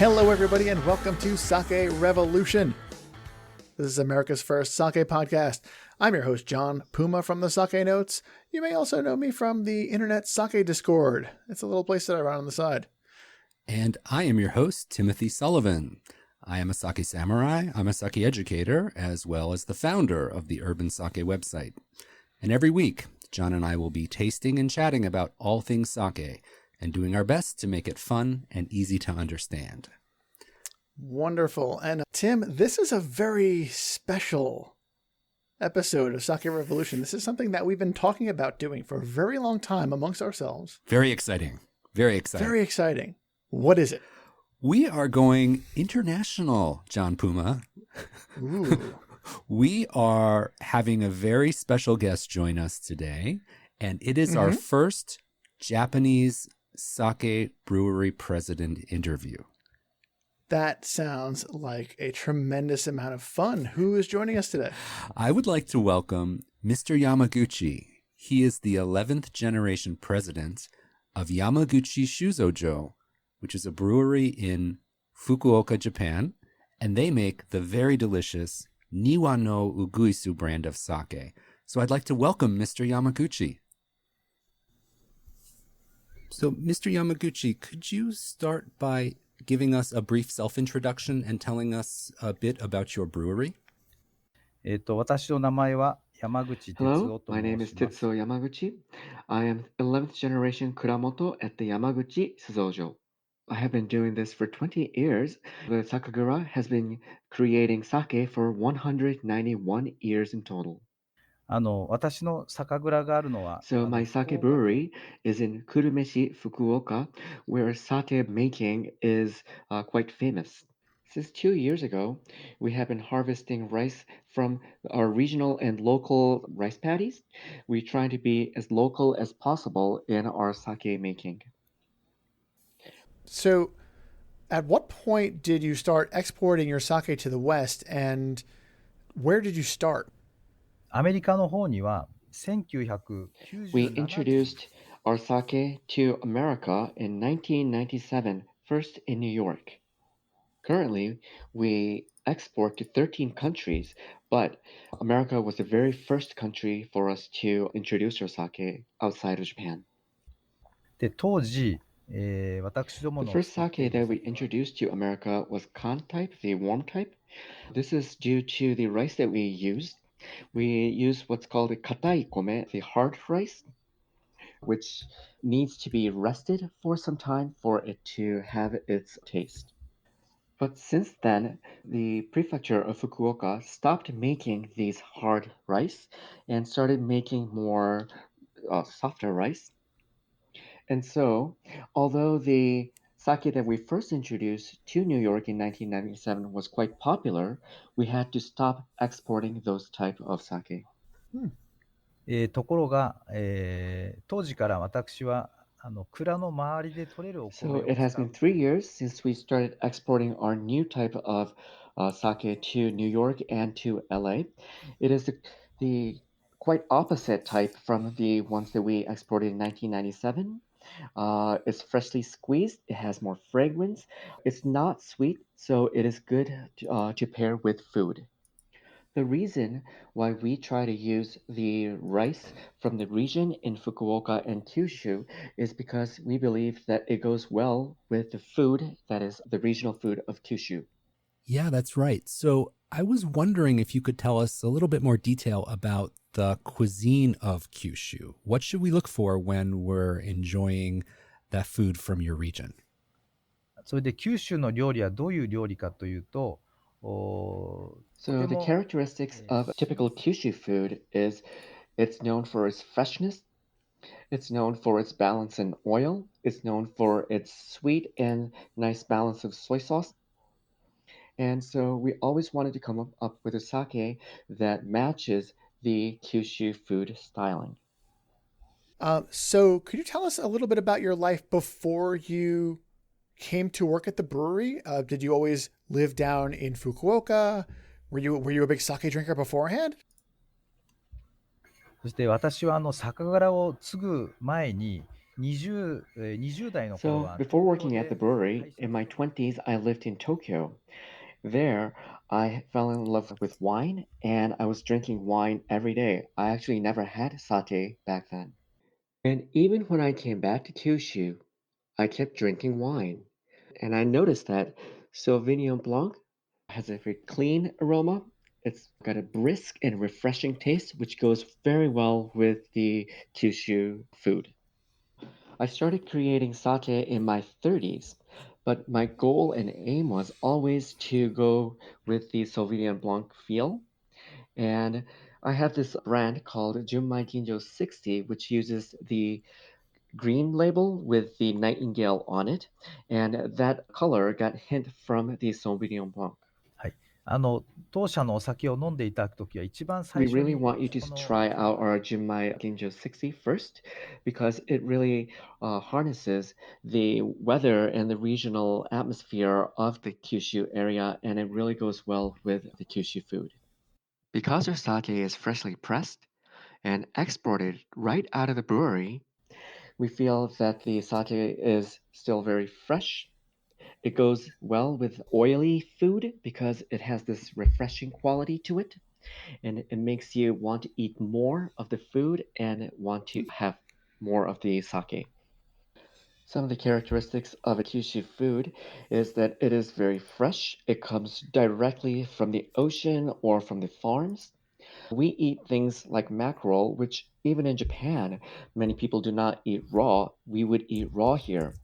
Hello, everybody, and welcome to Sake Revolution. This is America's first sake podcast. I'm your host, John Puma from the Sake Notes. You may also know me from the Internet Sake Discord. It's a little place that I run on the side. And I am your host, Timothy Sullivan. I am a sake samurai, I'm a sake educator, as well as the founder of the Urban Sake website. And every week, John and I will be tasting and chatting about all things sake and doing our best to make it fun and easy to understand. Wonderful. And Tim, this is a very special episode of Sake Revolution. This is something that we've been talking about doing for a very long time amongst ourselves. Very exciting. Very exciting. Very exciting. What is it? We are going international, John Puma. Ooh. We are having a very special guest join us today, and it is our first Japanese Sake Brewery President interview. That sounds like a tremendous amount of fun. Who is joining us today? I would like to welcome Mr. Yamaguchi. He is the 11th generation president of Yamaguchi Shuzojo, which is a brewery in Fukuoka, Japan, and they make the very delicious Niwano Uguisu brand of sake. So I'd like to welcome Mr. Yamaguchi. So, Mr. Yamaguchi, could you start by giving us a brief self-introduction and telling us a bit about your brewery? 私の名前は山口哲 Hello, 夫と my 申 name is します。 Tetsuo Yamaguchi. I am 11th generation Kuramoto at the Yamaguchi Shuzojo. I have been doing this for 20 years. The Sakagura has been creating sake for 191 years in total. 私の酒蔵があるのは So my sake brewery is in Kurumeshi, Fukuoka, where sake making is quite famous. Since 2 years ago, we have been harvesting rice from our regional and local rice paddies. We try to be as local as possible in our sake making. So, at what point did you start exporting your sake to the West, and where did you start? アメリカの方には We 1997 introduced our sake to America in 1997, first in New York. Currently, we export to 13 countries, but America was the very first country for us to introduce our sake outside of Japan. で当時、私ども The の first sake that we introduced to America was Kan type, the warm type. This is due to the rice that we used. We use what's called a katai kome, the hard rice, which needs to be rested for some time for it to have its taste. But since then, the prefecture of Fukuoka stopped making these hard rice and started making more softer rice. And so, although the sake that we first introduced to New York in 1997 was quite popular, we had to stop exporting those type of sake. ところが、当時から私は蔵の周りで取れるお米 So を it has 使う been 3 years since we started exporting our new type of sake to New York and to LA. It is the quite opposite type from the ones that we exported in 1997. It's freshly squeezed. It has more fragrance. It's not sweet, so it is good to pair with food. The reason why we try to use the rice from the region in Fukuoka and Kyushu is because we believe that it goes well with the food that is the regional food of Kyushu. Yeah, that's right. So I was wondering if you could tell us a little bit more detail about the cuisine of Kyushu. What should we look for when we're enjoying that food from your region? それで九州の料理はどういう料理かというと So the characteristics of typical Kyushu food is it's known for its freshness, it's known for its balance in oil, it's known for its sweet and nice balance of soy sauce. And so we always wanted to come up with a sake that matches the Kyushu food styling. So, could you tell us a little bit about your life before you came to work at the brewery? Did you always live down in Fukuoka? Were you a big sake drinker beforehand? そして私は酒蔵を継ぐ前に20代の頃 So は before 東京 working at the で brewery, 会社 in my 20s, I lived in Tokyo. There, I fell in love with wine, and I was drinking wine every day. I actually never had sake back then. And even when I came back to Kyushu, I kept drinking wine. And I noticed that Sauvignon Blanc has a very clean aroma. It's got a brisk and refreshing taste, which goes very well with the Kyushu food. I started creating sake in my 30s, but my goal and aim was always to go with the Sauvignon Blanc feel. And I have this brand called Junmai Ginjo 60, which uses the green label with the Nightingale on it. And that color got hint from the Sauvignon Blanc. はい、当社のお酒を飲んでいただくときは一番 We 最初 really に want you そ to この try out our Junmai Ginjo 60 first because it really harnesses the weather and the regional atmosphere of the Kyushu area, and it really goes well with the Kyushu food. Because our sake is freshly pressed and exported right out of the brewery, we feel that the sake is still very fresh. It goes well with oily food because it has this refreshing quality to it, and it makes you want to eat more of the food and want to have more of the sake. Some of the characteristics of a Kyushu food is that it is very fresh. It comes directly from the ocean or from the farms. We eat things like mackerel, which even in Japan, many people do not eat raw. We would eat raw here.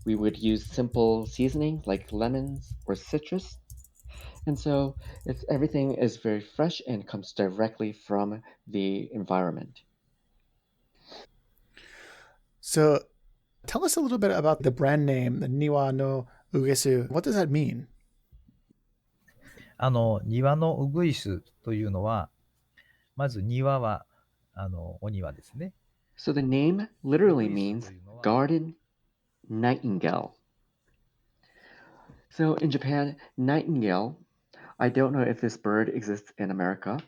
We would use simple seasoning like lemons or citrus. And so everything is very fresh and comes directly from the environment. So tell us a little bit about the brand name, the Niwano Uguisu. What does that mean? 庭のウグイスというのは、まず庭はお庭ですね。 So the name ウ literally グイス means というのは garden nightingale. So in Japan, nightingale, I don't know if this bird exists in America,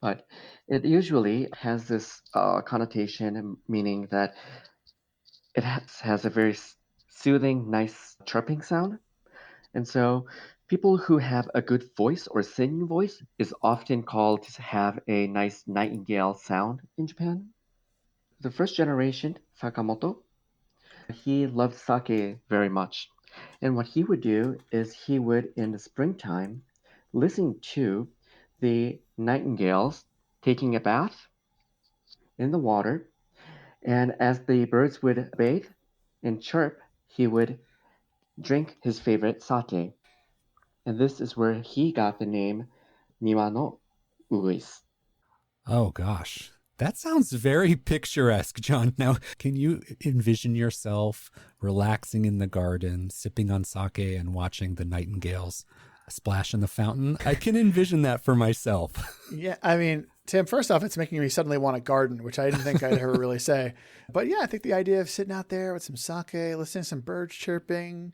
but it usually has this connotation meaning that it has a very soothing, nice chirping sound. And so people who have a good voice or singing voice is often called to have a nice nightingale sound in Japan. The first generation, Sakamoto, he loved sake very much. And what he would do is he would, in the springtime, listen to the nightingales taking a bath in the water. And as the birds would bathe and chirp, he would drink his favorite sake. And this is where he got the name Niwano Uguisu. Oh, gosh. That sounds very picturesque, John. Now, can you envision yourself relaxing in the garden, sipping on sake and watching the nightingales splash in the fountain? I can envision that for myself. Yeah, I mean, Tim, first off, it's making me suddenly want a garden, which I didn't think I'd ever really say. But yeah, I think the idea of sitting out there with some sake, listening to some birds chirping,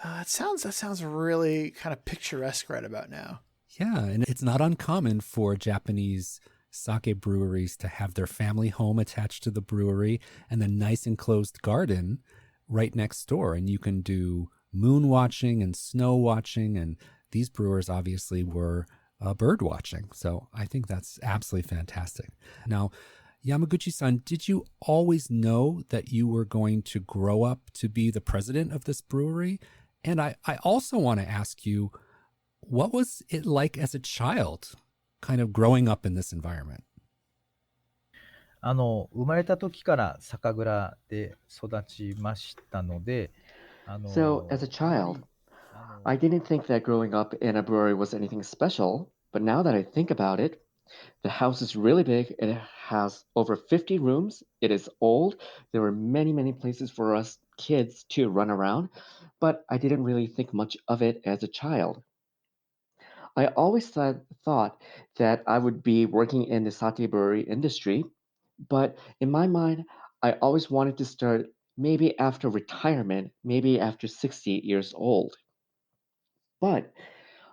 that sounds really kind of picturesque right about now. Yeah, and it's not uncommon for Japanese sake breweries to have their family home attached to the brewery and the nice enclosed garden right next door. And you can do moon watching and snow watching. And these brewers obviously were bird watching. So I think that's absolutely fantastic. Now, Yamaguchi-san, did you always know that you were going to grow up to be the president of this brewery? And I also want to ask you, what was it like as a child, kind of growing up in this environment? 生まれた時から酒蔵で育ちましたので、So, as a child, I didn't think that growing up in a brewery was anything special, but now that I think about it, the house is really big. It has over 50 rooms. It is old. There were many, many places for us kids to run around, but I didn't really think much of it as a child. I always thought that I would be working in the sake brewery industry, but in my mind, I always wanted to start maybe after retirement, maybe after 60 years old. But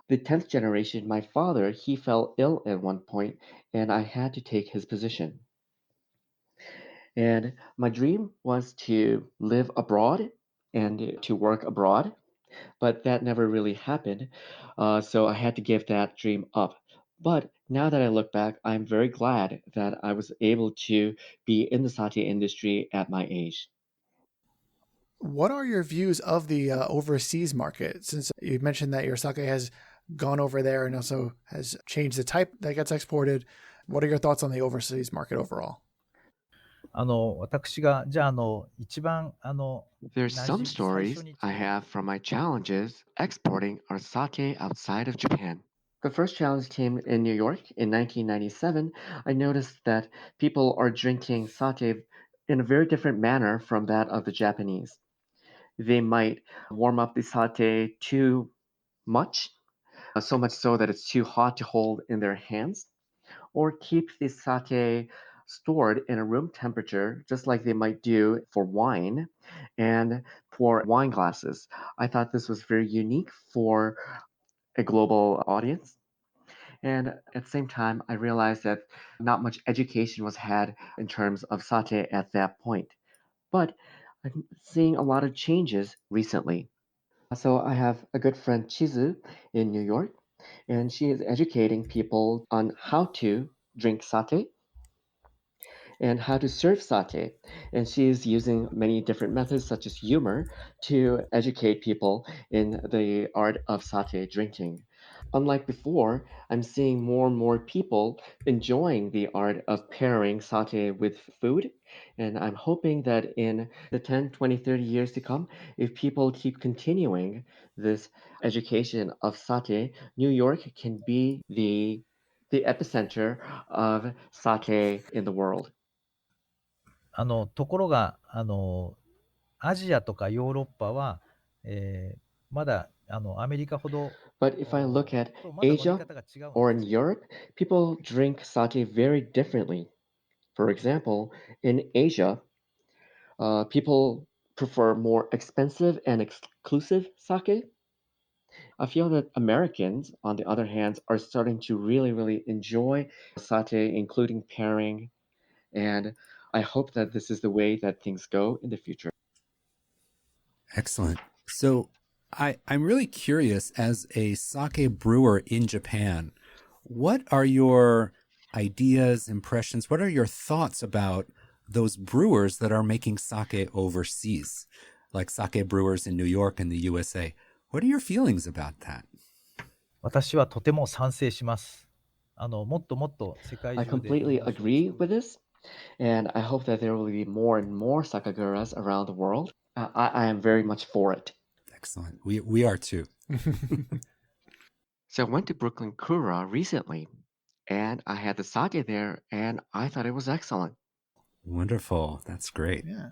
the 10th generation, my father, he fell ill at one point, and I had to take his position. And my dream was to live abroad and to work abroad, but that never really happened. So I had to give that dream up. But now that I look back, I'm very glad that I was able to be in the sake industry at my age. What are your views of the overseas market? Since you mentioned that your sake has gone over there and also has changed the type that gets exported, what are your thoughts on the overseas market overall? 私が、じゃあ、一番、There's な some じ、最初 stories に I 注目 have from my challenges exporting our sake outside of Japan. The first challenge came in New York in 1997. I noticed that people are drinking sake in a very different manner from that of the Japanese. They might warm up the sake too much, so much so that it's too hot to hold in their hands, or keep the sake stored in a room temperature, just like they might do for wine and pour wine glasses. I thought this was very unique for a global audience. And at the same time, I realized that not much education was had in terms of sake at that point. But I'm seeing a lot of changes recently. So I have a good friend Chizu in New York, and she is educating people on how to drink sake and how to serve sake. And she is using many different methods, such as humor, to educate people in the art of sake drinking. Unlike before, I'm seeing more and more people enjoying the art of pairing sake with food. And I'm hoping that in the 10, 20, 30 years to come, if people keep continuing this education of sake, New York can be the epicenter of sake in the world. ところが、アジアとかヨーロッパは、まだ、アメリカほど、But if I look at とまだ飲み Asia 方が違うん or で in すよ。 Europe, people drink sake very differently. For example, in Asia, people prefer more expensive and exclusive sake. I feel that Americans, on the other hand, are starting to really, really enjoy sake, including pairing. And I hope that this is the way that things go in the future. Excellent. So I'm really curious, as a sake brewer in Japan, what are your ideas, impressions? What are your thoughts about those brewers that are making sake overseas, like sake brewers in New York and the USA? What are your feelings about that? 私はとても賛成します。もっともっと世界 I 中で日 completely 本酒を agree 作 with る。 this, and I hope that there will be more and more sakaguras around the world. I am very much for it. Excellent. We are too. So I went to Brooklyn Kura recently, and I had the sake there, and I thought it was excellent. Wonderful. That's great. Yeah.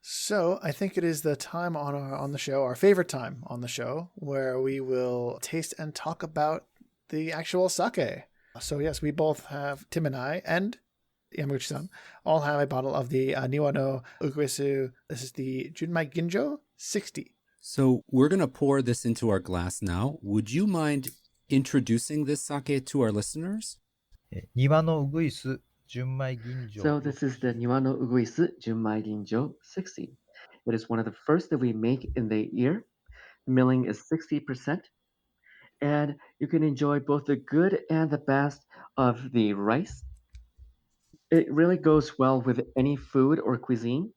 So I think it is the time on the show, our favorite time on the show, where we will taste and talk about the actual sake. So yes, we both have, Tim and I and Yamaguchi-san all have a bottle of the Niwano Uguisu. This is the Junmai Ginjo 60. So we're going to pour this into our glass now. Would you mind introducing this sake to our listeners? 庭のうぐいす純米吟醸 So this is the Niwano Uguisu Junmai Ginjo 60. It is one of the first that we make in the year. Milling is 60%, and you can enjoy both the good and the best of the rice. It really goes well with any food or cuisine,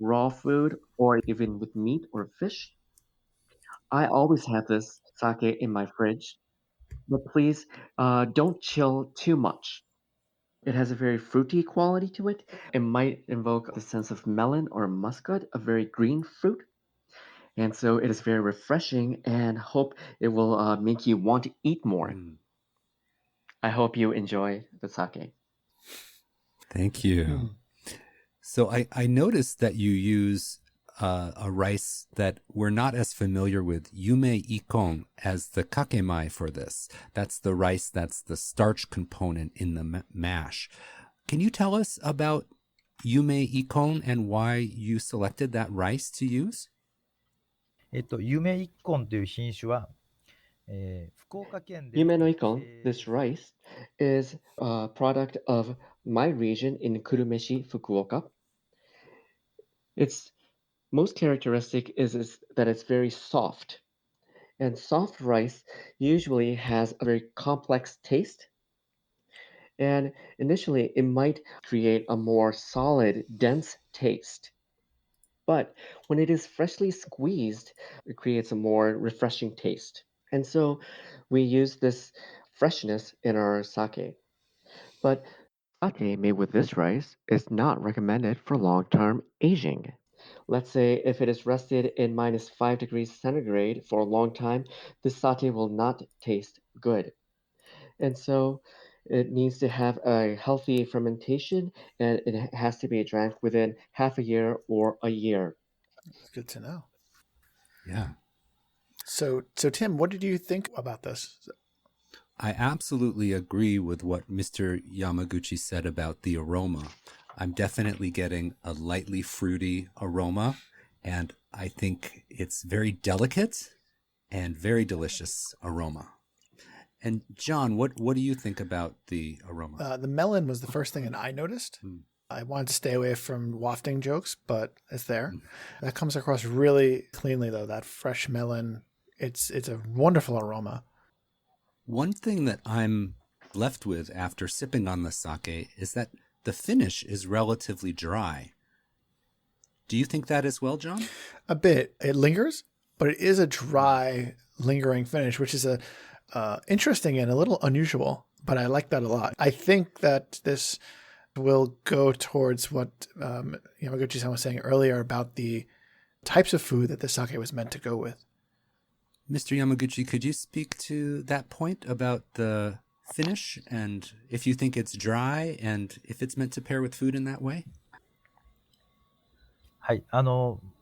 raw food, or even with meat or fish. I always have this sake in my fridge, but please don't chill too much. It has a very fruity quality to it. It might invoke the sense of melon or muscat, a very green fruit. And so it is very refreshing, and hope it will make you want to eat more. Mm, I hope you enjoy the sake. thank you. So I noticed that you use a rice that we're not as familiar with, yume ikon, as the kakemai for this. That's the rice that's the starch component in the mash. Can you tell us about yume ikon and why you selected that rice to use? 夢一根という品種は、福岡県で Yume no ikon, this rice, is a product of my region in Kurumeshi, Fukuoka. Its most characteristic is that it's very soft. And soft rice usually has a very complex taste. And initially, it might create a more solid, dense taste. But when it is freshly squeezed, it creates a more refreshing taste. And so we use this freshness in our sake. But sake made with this rice is not recommended for long-term aging. Let's say if it is rested in -5 degrees centigrade for a long time, this sake will not taste good. And so it needs to have a healthy fermentation and it has to be drank within half a year or a year. It's good to know. Yeah. So Tim, what did you think about this? I absolutely agree with what Mr. Yamaguchi said about the aroma. I'm definitely getting a lightly fruity aroma, and I think it's very delicate and very delicious aroma. And John, what do you think about the aroma? The melon was the first thing that I noticed. I wanted to stay away from wafting jokes, but it's there. That comes across really cleanly, though. That fresh melon, it's a wonderful aroma. One thing that I'm left with after sipping on the sake is that the finish is relatively dry. Do you think that as well, John? A bit. It lingers, but it is a dry, lingering finish, which is interesting and a little unusual, but I like that a lot. I think that this will go towards what Yamaguchi-san was saying earlier about the types of food that the sake was meant to go with. Mr. Yamaguchi, could you speak to that point about the finish and if you think it's dry and if it's meant to pair with food in that way? はい、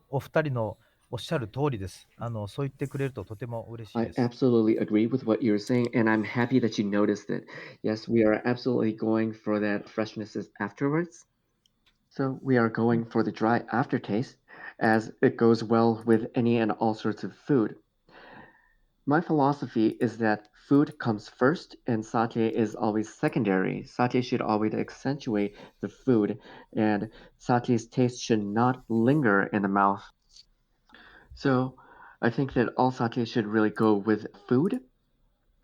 お二人のおっしゃる通りです。そう言ってくれるととても嬉しい I です。 absolutely agree with what you're saying, and I'm happy that you noticed it. Yes, we are absolutely going for that freshness afterwards. So we are going for the dry aftertaste, as it goes well with any and all sorts of food. My philosophy is that food comes first and sake is always secondary. Sake should always accentuate the food, and sake's taste should not linger in the mouth. So I think that all sake should really go with food.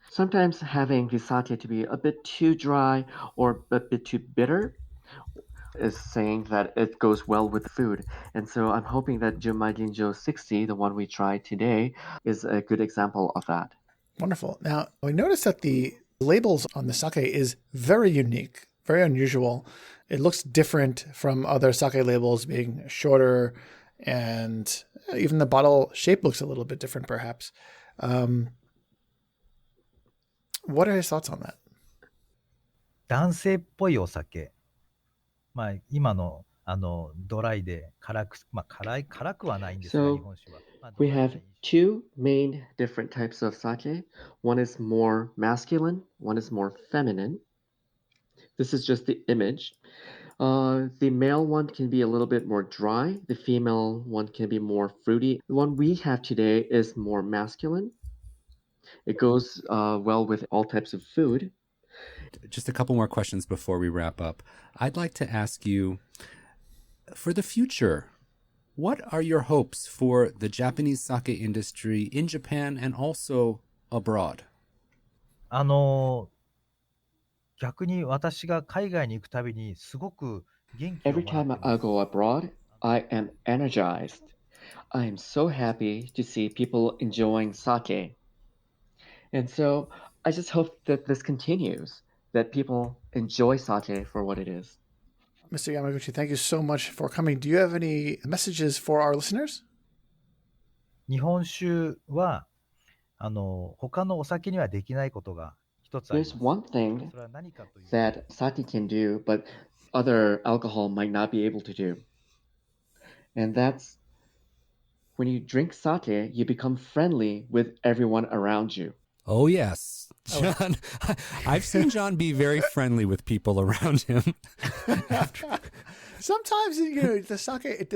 Sometimes having the sake to be a bit too dry or a bit too bitter is saying that it goes well with food. And so I'm hoping that Junmai Ginjo 60, the one we tried today, is a good example of that. Wonderful. Now, we noticed that the labels on the sake is very unique, very unusual. It looks different from other sake labels, being shorter, and even the bottle shape looks a little bit different, perhaps. What are his thoughts on that? 男性っぽいお酒。まあ、今のドライで辛く、まあ、辛くはないんですが、 So 日本酒は。まあ、ド we ライな have 印象。 two main different types of sake. One is more masculine, one is more feminine. This is just the image. The male one can be a little bit more dry. The female one can be more fruity. The one we have today is more masculine. It goes well with all types of food. Just a couple more questions before we wrap up. I'd like to ask you, for the future, what are your hopes for the Japanese sake industry in Japan and also abroad? 逆に私が海外に行くたびにすごく元気を Every もらっ time てま I す。 go abroad, I am energized. I am so happy to see people enjoying sake. And so I just hope that this continues, that people enjoy sake for what it is. Mr. Yamaguchi, thank you so much for coming. Do you have any messages for our listeners? 日本酒は他のお酒にはできないことが一つありま There's す。 one thing それは何かというと、 that sake can do, but other alcohol might not be able to do. And that's when you drink sake, you become friendly with everyone around you. Oh, yes. John, I've seen John be very friendly with people around him. Sometimes, the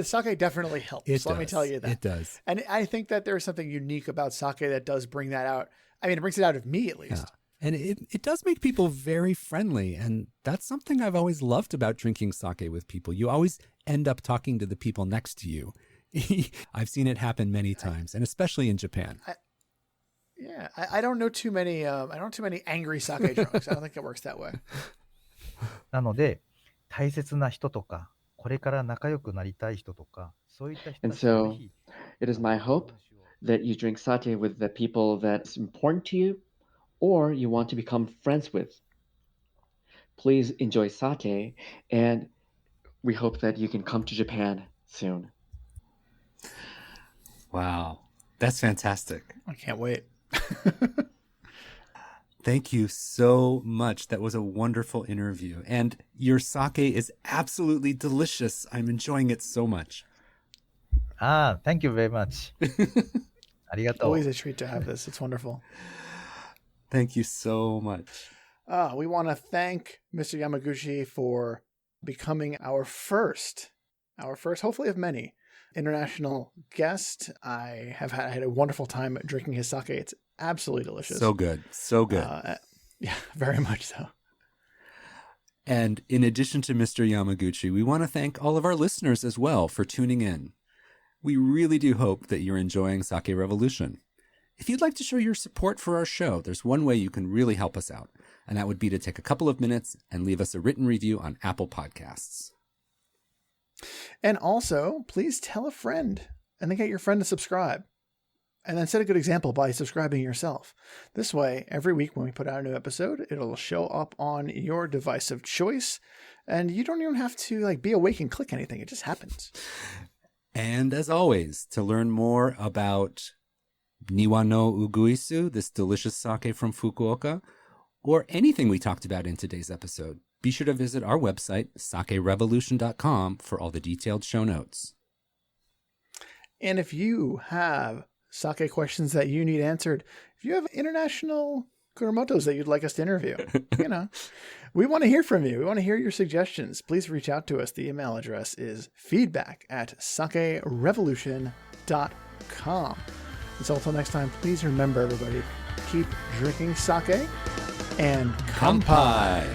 sake definitely helps. Let me tell you that. It does. And I think that there's something unique about sake that does bring that out. I mean, it brings it out of me, at least. Yeah. And it does make people very friendly. And that's something I've always loved about drinking sake with people. You always end up talking to the people next to you. I've seen it happen many times, and especially in Japan. I don't know too many. I don't know too many angry sake drunks. I don't think it works that way. なので、大切な人とか、これから仲良くなりたい人とか、そういった人 And たちは so ぜひ、 it is my hope that you drink sake with the people that's important to you or you want to become friends with. Please enjoy sake, and we hope that you can come to Japan soon. Wow, that's fantastic. I can't wait. Thank you so much. That was a wonderful interview. And your sake is absolutely delicious. I'm enjoying it so much. Thank you very much. ありがとう。 Always a treat to have this. It's wonderful. Thank you so much. We want to thank Mr. Yamaguchi for becoming our first, hopefully of many, international guest. I had a wonderful time drinking his sake. It's absolutely delicious. So good. So good. Yeah, very much so. And in addition to Mr. Yamaguchi, we want to thank all of our listeners as well for tuning in. We really do hope that you're enjoying Sake Revolution. If you'd like to show your support for our show, there's one way you can really help us out, and that would be to take a couple of minutes and leave us a written review on Apple Podcasts. And also, please tell a friend and then get your friend to subscribe. And then set a good example by subscribing yourself. This way, every week when we put out a new episode, it'll show up on your device of choice, and you don't even have to be awake and click anything. It just happens. And as always, to learn more about Niwano Uguisu, this delicious sake from Fukuoka, or anything we talked about in today's episode, be sure to visit our website, sakerevolution.com, for all the detailed show notes. And if you have sake questions that you need answered, if you have international Kuramotos that you'd like us to interview, we want to hear from you. We want to hear your suggestions. Please reach out to us. The email address is feedback@sakerevolution.com. And so until next time, please remember, everybody, keep drinking sake and kanpai.